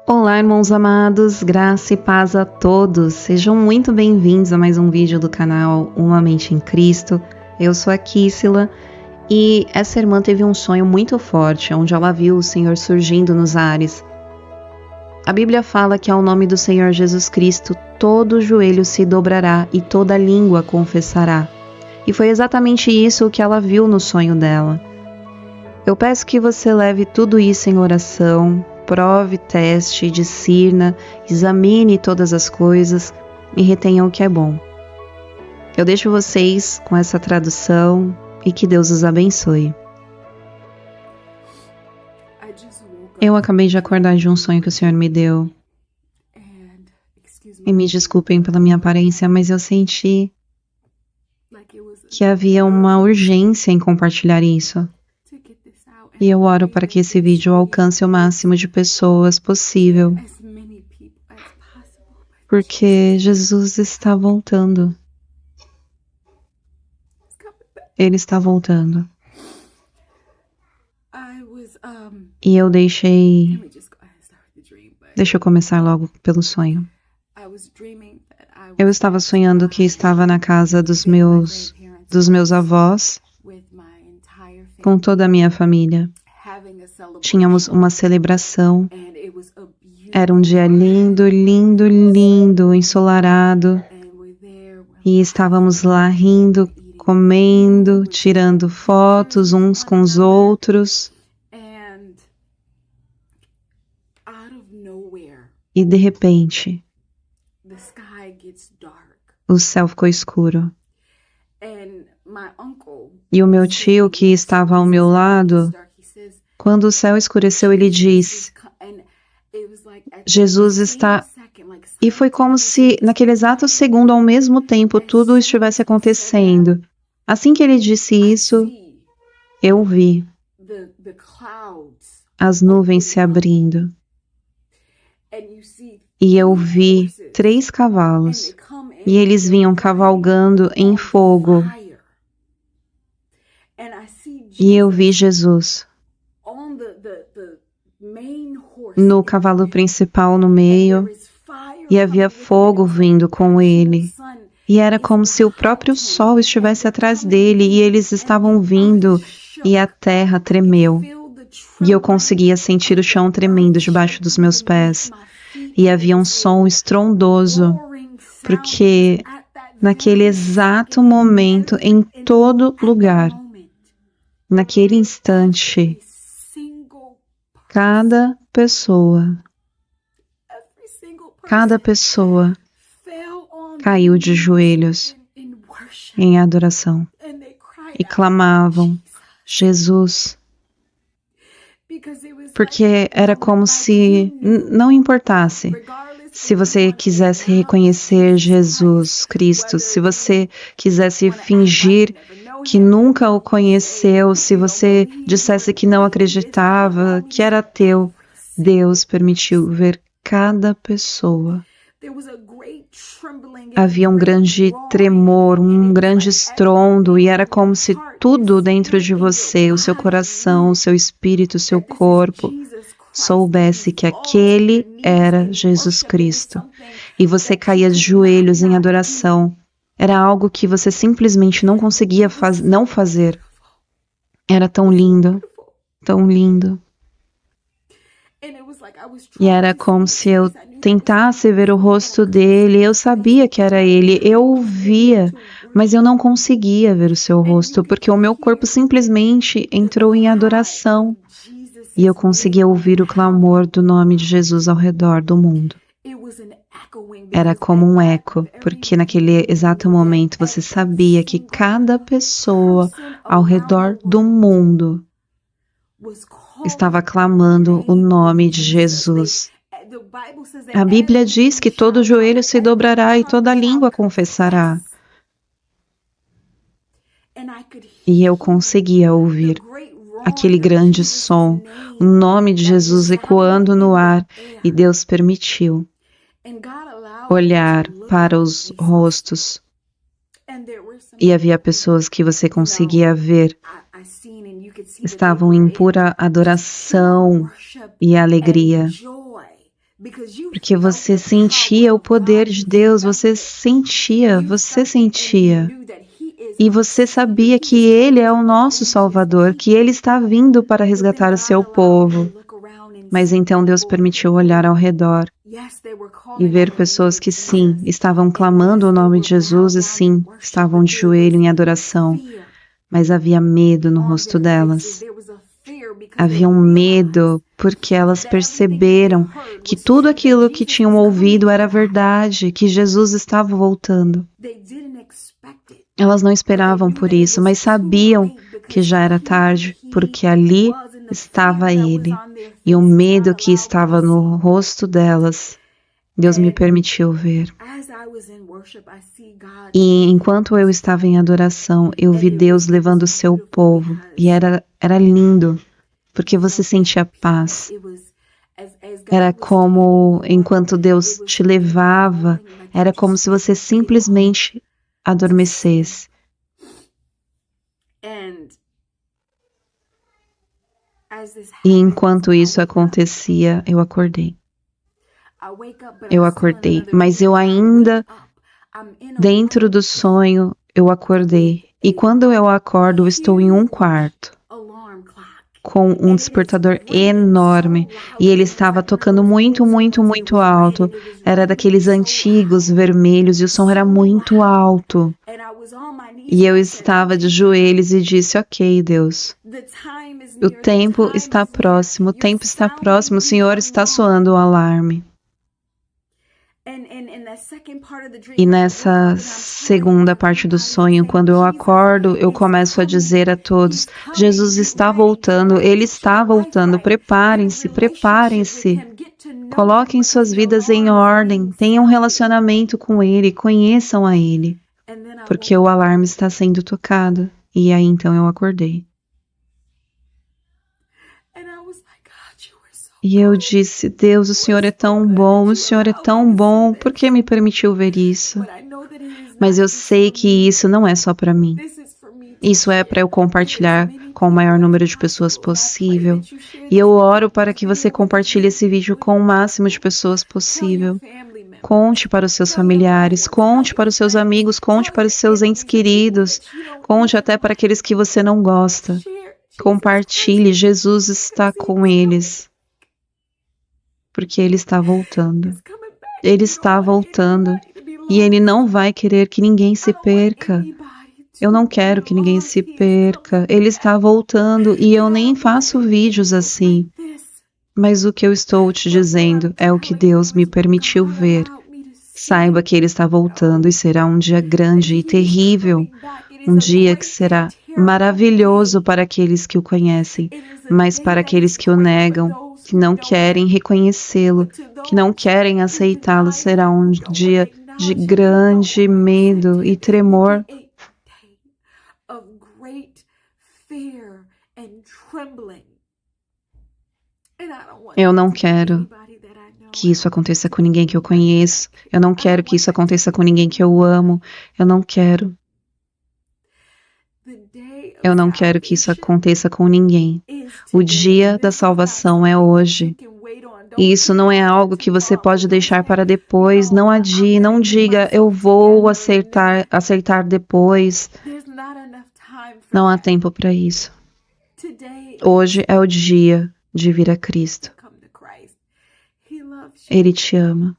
Olá, irmãos amados, graça e paz a todos. Sejam muito bem-vindos a mais um vídeo do canal Uma Mente em Cristo. Eu sou a Kíssila e essa irmã teve um sonho muito forte, onde ela viu o Senhor surgindo nos ares. A Bíblia fala que ao nome do Senhor Jesus Cristo todo joelho se dobrará e toda língua confessará. E foi exatamente isso que ela viu no sonho dela. Eu peço que você leve tudo isso em oração, prove, teste, discirna, examine todas as coisas e retenha o que é bom. Eu deixo vocês com essa tradução e que Deus os abençoe. Eu acabei de acordar de um sonho que o Senhor me deu. E me desculpem pela minha aparência, mas eu senti que havia uma urgência em compartilhar isso. E eu oro para que esse vídeo alcance o máximo de pessoas possível, porque Jesus está voltando. Ele está voltando. E eu Deixa eu começar logo pelo sonho. Eu estava sonhando que estava na casa dos meus avós, com toda a minha família. Tínhamos uma celebração. Era um dia lindo, lindo, lindo, ensolarado. E estávamos lá rindo, comendo, tirando fotos uns com os outros. E de repente, o céu ficou escuro. E o meu tio, que estava ao meu lado, quando o céu escureceu, ele disse: Jesus está... E foi como se, naquele exato segundo, ao mesmo tempo, tudo estivesse acontecendo. Assim que ele disse isso, eu vi as nuvens se abrindo. E eu vi 3 cavalos. E eles vinham cavalgando em fogo. E eu vi Jesus no cavalo principal no meio, e havia fogo vindo com ele. E era como se o próprio sol estivesse atrás dele, e eles estavam vindo, e a terra tremeu. E eu conseguia sentir o chão tremendo debaixo dos meus pés. E havia um som estrondoso, porque naquele exato momento, em todo lugar, naquele instante, cada pessoa caiu de joelhos em adoração e clamavam: Jesus. Porque era como se não importasse se você quisesse reconhecer Jesus Cristo, se você quisesse fingir que nunca o conheceu, se você dissesse que não acreditava, que era ateu, Deus permitiu ver cada pessoa. Havia um grande tremor, um grande estrondo, e era como se tudo dentro de você, o seu coração, o seu espírito, o seu corpo, soubesse que aquele era Jesus Cristo. E você caía de joelhos em adoração. Era algo que você simplesmente não conseguia não fazer. Era tão lindo, tão lindo. E era como se eu tentasse ver o rosto dele. Eu sabia que era ele, eu o via, mas eu não conseguia ver o seu rosto, porque o meu corpo simplesmente entrou em adoração. E eu conseguia ouvir o clamor do nome de Jesus ao redor do mundo. Era como um eco, porque naquele exato momento você sabia que cada pessoa ao redor do mundo estava clamando o nome de Jesus. A Bíblia diz que todo joelho se dobrará e toda língua confessará. E eu conseguia ouvir aquele grande som, o nome de Jesus ecoando no ar, e Deus permitiu olhar para os rostos. E havia pessoas que você conseguia ver, estavam em pura adoração e alegria. Porque você sentia o poder de Deus, você sentia. E você sabia que Ele é o nosso Salvador, que Ele está vindo para resgatar o seu povo. Mas então Deus permitiu olhar ao redor e ver pessoas que sim, estavam clamando o nome de Jesus e sim, estavam de joelho em adoração. Mas havia medo no rosto delas. Havia um medo porque elas perceberam que tudo aquilo que tinham ouvido era verdade, que Jesus estava voltando. Elas não esperavam por isso, mas sabiam que já era tarde, porque ali estava Ele. E o medo que estava no rosto delas, Deus me permitiu ver. E enquanto eu estava em adoração, eu vi Deus levando o seu povo. E era lindo, porque você sentia paz. Era como, enquanto Deus te levava, era como se você simplesmente adormecesse. E enquanto isso acontecia, eu acordei. Mas eu ainda, dentro do sonho, eu acordei. E quando eu acordo, eu estou em um quarto, com um despertador enorme. E ele estava tocando muito, muito, muito alto. Era daqueles antigos vermelhos e o som era muito alto. E eu estava de joelhos e disse, ok, Deus, o tempo está próximo, o Senhor está soando o alarme. E nessa segunda parte do sonho, quando eu acordo, eu começo a dizer a todos, Jesus está voltando, Ele está voltando, preparem-se, coloquem suas vidas em ordem, tenham um relacionamento com Ele, conheçam a Ele, porque o alarme está sendo tocado. E aí então eu acordei. E eu disse, Deus, o Senhor é tão bom, por que me permitiu ver isso? Mas eu sei que isso não é só para mim. Isso é para eu compartilhar com o maior número de pessoas possível. E eu oro para que você compartilhe esse vídeo com o máximo de pessoas possível. Conte para os seus familiares, conte para os seus amigos, conte para os seus entes queridos, conte até para aqueles que você não gosta. Compartilhe, Jesus está com eles. Porque Ele está voltando. Ele está voltando. E Ele não vai querer que ninguém se perca. Eu não quero que ninguém se perca. Ele está voltando e eu nem faço vídeos assim. Mas o que eu estou te dizendo é o que Deus me permitiu ver. Saiba que Ele está voltando e será um dia grande e terrível. Um dia que será maravilhoso para aqueles que o conhecem, mas para aqueles que o negam, que não querem reconhecê-lo, que não querem aceitá-lo, será um dia de grande medo e tremor. Eu não quero que isso aconteça com ninguém que eu conheço. Eu não quero que isso aconteça com ninguém que eu amo. Eu não quero que isso aconteça com ninguém. O dia da salvação é hoje. E isso não é algo que você pode deixar para depois. Não adie, não diga, eu vou acertar depois. Não há tempo para isso. Hoje é o dia de vir a Cristo. Ele te ama.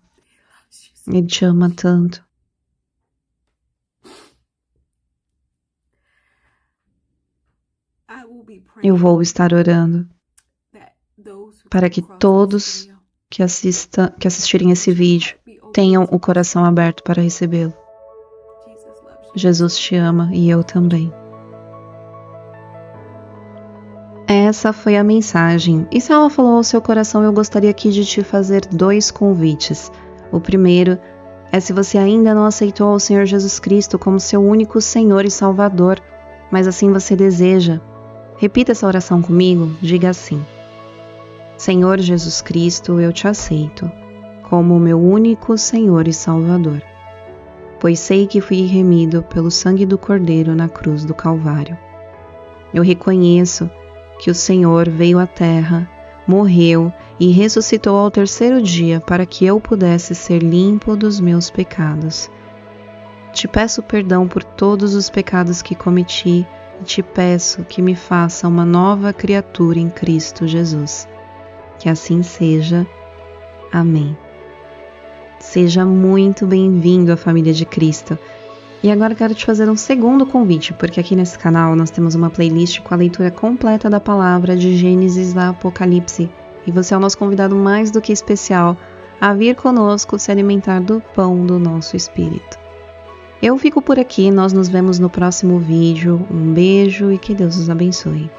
Ele te ama tanto. Eu vou estar orando para que todos que assistirem esse vídeo tenham o coração aberto para recebê-lo. Jesus te ama e eu também. Essa foi a mensagem. E se ela falou ao seu coração, eu gostaria aqui de te fazer 2 convites. O primeiro é se você ainda não aceitou o Senhor Jesus Cristo como seu único Senhor e Salvador, mas assim você deseja. Repita essa oração comigo, diga assim: Senhor Jesus Cristo, eu te aceito como o meu único Senhor e Salvador, pois sei que fui remido pelo sangue do Cordeiro na cruz do Calvário. Eu reconheço que o Senhor veio à terra morreu e ressuscitou ao terceiro dia para que eu pudesse ser limpo dos meus pecados. Te peço perdão por todos os pecados que cometi e te peço que me faça uma nova criatura em Cristo Jesus. Que assim seja. Amém. Seja muito bem-vindo à família de Cristo. E agora eu quero te fazer um segundo convite, porque aqui nesse canal nós temos uma playlist com a leitura completa da palavra de Gênesis a Apocalipse. E você é o nosso convidado mais do que especial a vir conosco se alimentar do pão do nosso espírito. Eu fico por aqui, nós nos vemos no próximo vídeo. Um beijo e que Deus os abençoe.